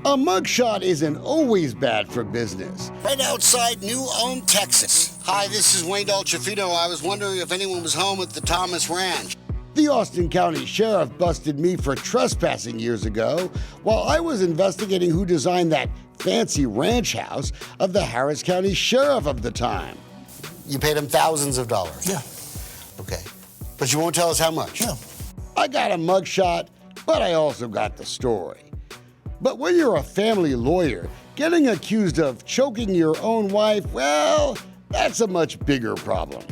A mugshot isn't always bad for business. Right outside New Ulm, Texas. Hi, this is Wayne Dolcefino. I was wondering if anyone was home at the Thomas Ranch. The Austin County Sheriff busted me for trespassing years ago while I was investigating who designed that fancy ranch house of the Harris County Sheriff of the time. You paid him thousands of dollars? Yeah. Okay. But you won't tell us how much? No. I got a mugshot, but I also got the story. But when you're a family lawyer, getting accused of choking your own wife, well, that's a much bigger problem.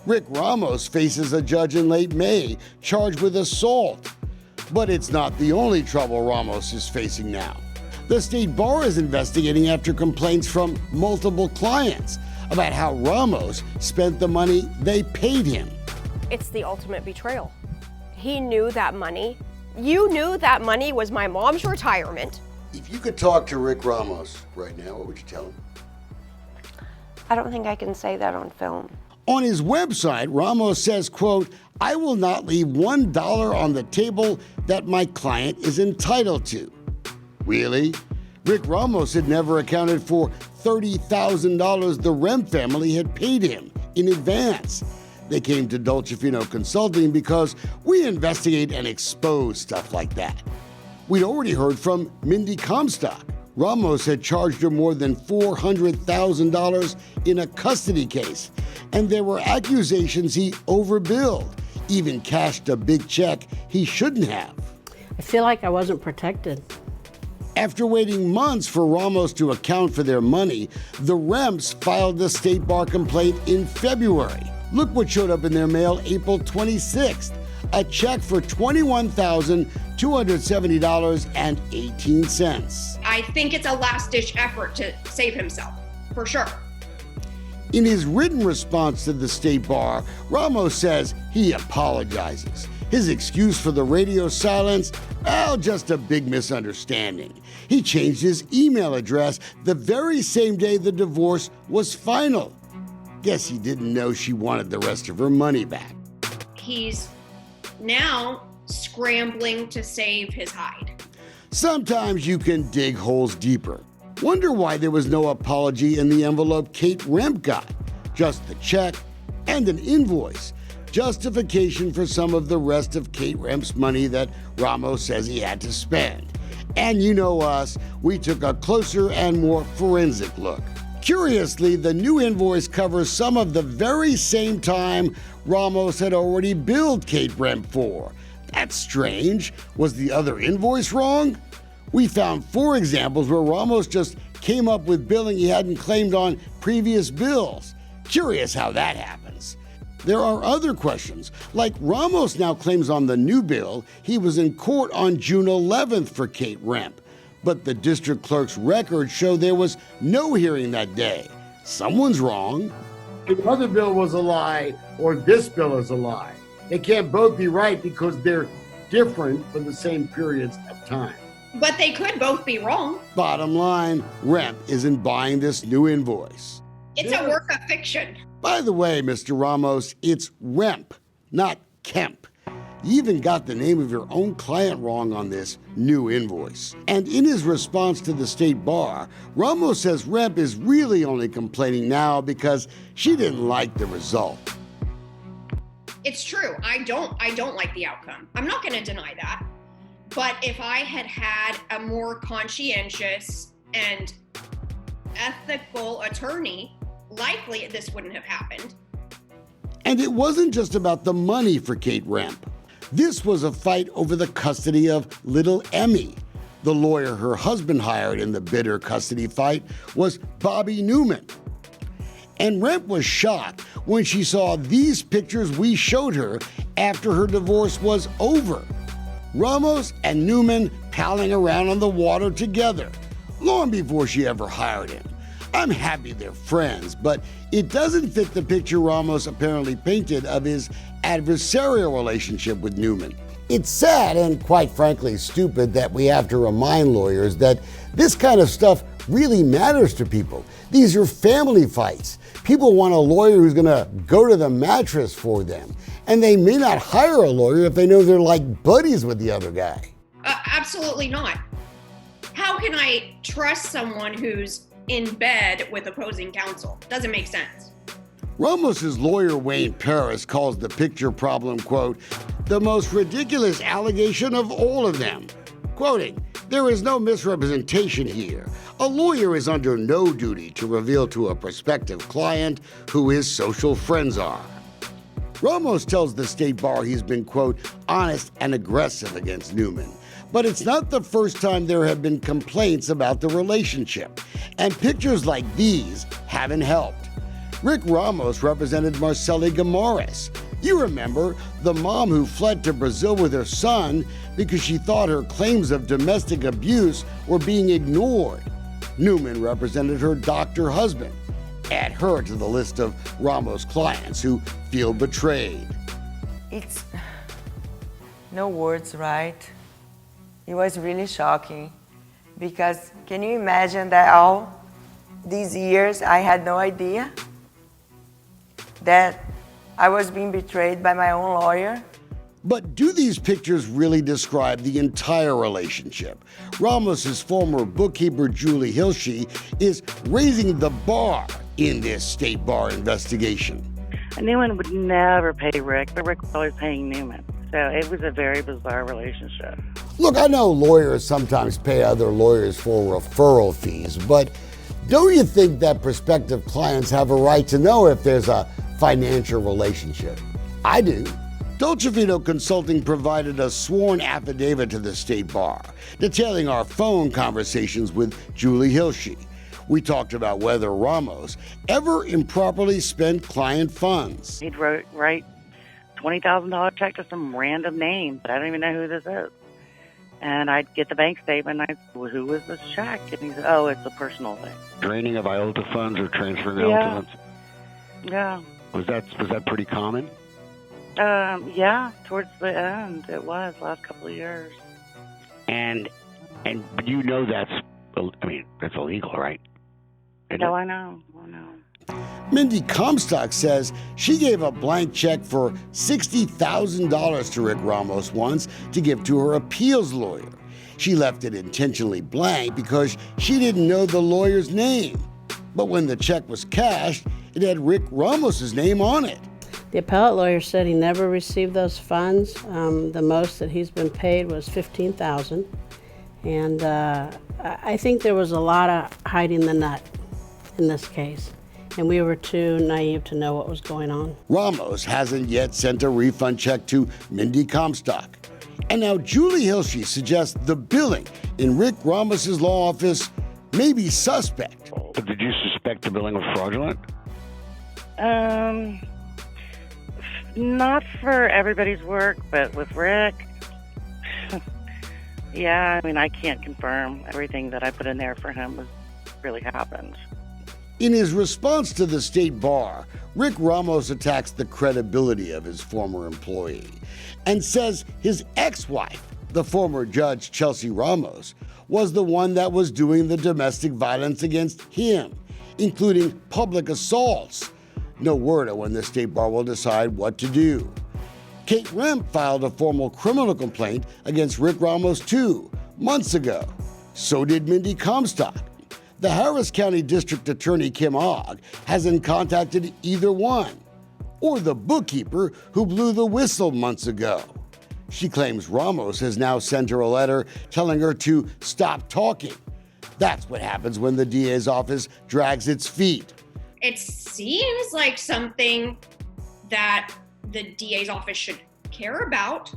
Rick Ramos faces a judge in late May charged with assault. But it's not the only trouble Ramos is facing now. The state bar is investigating after complaints from multiple clients about how Ramos spent the money they paid him. It's the ultimate betrayal. He knew that money. You knew that money was my mom's retirement. If you could talk to Rick Ramos right now, what would you tell him? I don't think I can say that on film. On his website, Ramos says, quote, "I will not leave $1 on the table that my client is entitled to." Really? Rick Ramos had never accounted for $30,000 the Remp family had paid him in advance. They came to Dolcefino Consulting because we investigate and expose stuff like that. We'd already heard from Mindy Comstock. Ramos had charged her more than $400,000 in a custody case, and there were accusations he overbilled, even cashed a big check he shouldn't have. I feel like I wasn't protected. After waiting months for Ramos to account for their money, the Remps filed the state bar complaint in February. Look what showed up in their mail April 26th, a check for $21,270.18. I think it's a last-ditch effort to save himself, for sure. In his written response to the state bar, Ramos says he apologizes. His excuse for the radio silence? Well, just a big misunderstanding. He changed his email address the very same day the divorce was final. Guess he didn't know she wanted the rest of her money back. He's now scrambling to save his hide. Sometimes you can dig holes deeper. Wonder why there was no apology in the envelope Kate Remp got. Just the check and an invoice. Justification for some of the rest of Kate Remp's money that Ramos says he had to spend. And you know us, we took a closer and more forensic look. Curiously, the new invoice covers some of the very same time Ramos had already billed Kate Remp for. That's strange. Was the other invoice wrong? We found 4 examples where Ramos just came up with billing he hadn't claimed on previous bills. Curious how that happens. There are other questions, like Ramos now claims on the new bill he was in court on June 11th for Kate Remp, but the district clerk's records show there was no hearing that day. Someone's wrong. The other bill was a lie, or this bill is a lie. They can't both be right because they're different for the same periods of time. But they could both be wrong. Bottom line, Remp isn't buying this new invoice. It's a work of fiction. By the way, Mr. Ramos, it's Remp, not Kemp. You even got the name of your own client wrong on this new invoice. And in his response to the state bar, Ramos says Remp is really only complaining now because she didn't like the result. It's true. I don't like the outcome. I'm not going to deny that. But if I had had a more conscientious and ethical attorney, likely this wouldn't have happened. And it wasn't just about the money for Kate Remp. This was a fight over the custody of little Emmy. The lawyer her husband hired in the bitter custody fight was Bobby Newman. And Remp was shocked when she saw these pictures we showed her after her divorce was over. Ramos and Newman palling around on the water together, long before she ever hired him. I'm happy they're friends, but it doesn't fit the picture Ramos apparently painted of his adversarial relationship with Newman. It's sad and quite frankly stupid that we have to remind lawyers that this kind of stuff really matters to people. These are family fights. People want a lawyer who's gonna go to the mattress for them, and they may not hire a lawyer if they know they're like buddies with the other guy. Absolutely not. How can I trust someone who's in bed with opposing counsel? Doesn't make sense. Ramos's lawyer, Wayne Paris, calls the picture problem, quote, the most ridiculous allegation of all of them. Quoting, there is no misrepresentation here. A lawyer is under no duty to reveal to a prospective client who his social friends are. Ramos tells the state bar he's been, quote, honest and aggressive against Newman. But it's not the first time there have been complaints about the relationship. And pictures like these haven't helped. Rick Ramos represented Marceli Guimaraes. You remember, the mom who fled to Brazil with her son because she thought her claims of domestic abuse were being ignored. Newman represented her doctor husband. Add her to the list of Ramos clients who feel betrayed. It's no words, right? It was really shocking because can you imagine that all these years I had no idea that I was being betrayed by my own lawyer? But do these pictures really describe the entire relationship? Ramos's former bookkeeper, Julie Hilsche, is raising the bar in this state bar investigation. Newman would never pay Rick, but Rick was always paying Newman. So it was a very bizarre relationship. Look, I know lawyers sometimes pay other lawyers for referral fees, but don't you think that prospective clients have a right to know if there's a financial relationship? I do. Dolce Vito Consulting provided a sworn affidavit to the state bar, detailing our phone conversations with Julie Hilsche. We talked about whether Ramos ever improperly spent client funds. He'd write $20,000 check to some random name, but I don't even know who this is. And I'd get the bank statement, and I'd say, well, who was this check? And he said, oh, it's a personal thing. Draining of IOLTA funds or transferring IOLTA funds? Yeah. Was that pretty common? Yeah, towards the end, it was, last couple of years. And you know that's illegal, right? No, I know. Mindy Comstock says she gave a blank check for $60,000 to Rick Ramos once to give to her appeals lawyer. She left it intentionally blank because she didn't know the lawyer's name. But when the check was cashed, it had Rick Ramos's name on it. The appellate lawyer said he never received those funds. The most that he's been paid was $15,000. And I think there was a lot of hiding the nut in this case. And we were too naive to know what was going on. Ramos hasn't yet sent a refund check to Mindy Comstock. And now Julie Hilsche suggests the billing in Rick Ramos's law office may be suspect. But did you suspect the billing was fraudulent? Not for everybody's work, but with Rick, yeah, I mean, I can't confirm everything that I put in there for him was really happened. In his response to the state bar, Rick Ramos attacks the credibility of his former employee and says his ex-wife, the former judge Chelsea Ramos, was the one that was doing the domestic violence against him, including public assaults. No word on when the state bar will decide what to do. Kate Remp filed a formal criminal complaint against Rick Ramos 2 months ago. So did Mindy Comstock. The Harris County District Attorney Kim Ogg hasn't contacted either one, or the bookkeeper who blew the whistle months ago. She claims Ramos has now sent her a letter telling her to stop talking. That's what happens when the DA's office drags its feet. It seems like something that the DA's office should care about,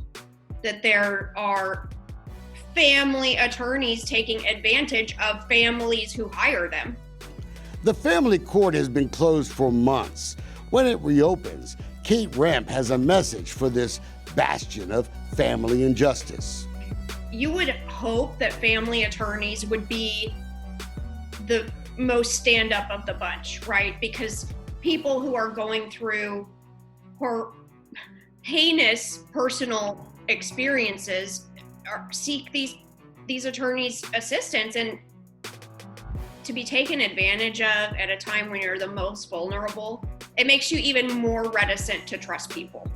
that there are family attorneys taking advantage of families who hire them. The family court has been closed for months. When it reopens, Kate Remp has a message for this bastion of family injustice. You would hope that family attorneys would be the most stand-up of the bunch, right? Because people who are going through heinous personal experiences seek these attorneys' assistance, and to be taken advantage of at a time when you're the most vulnerable, it makes you even more reticent to trust people.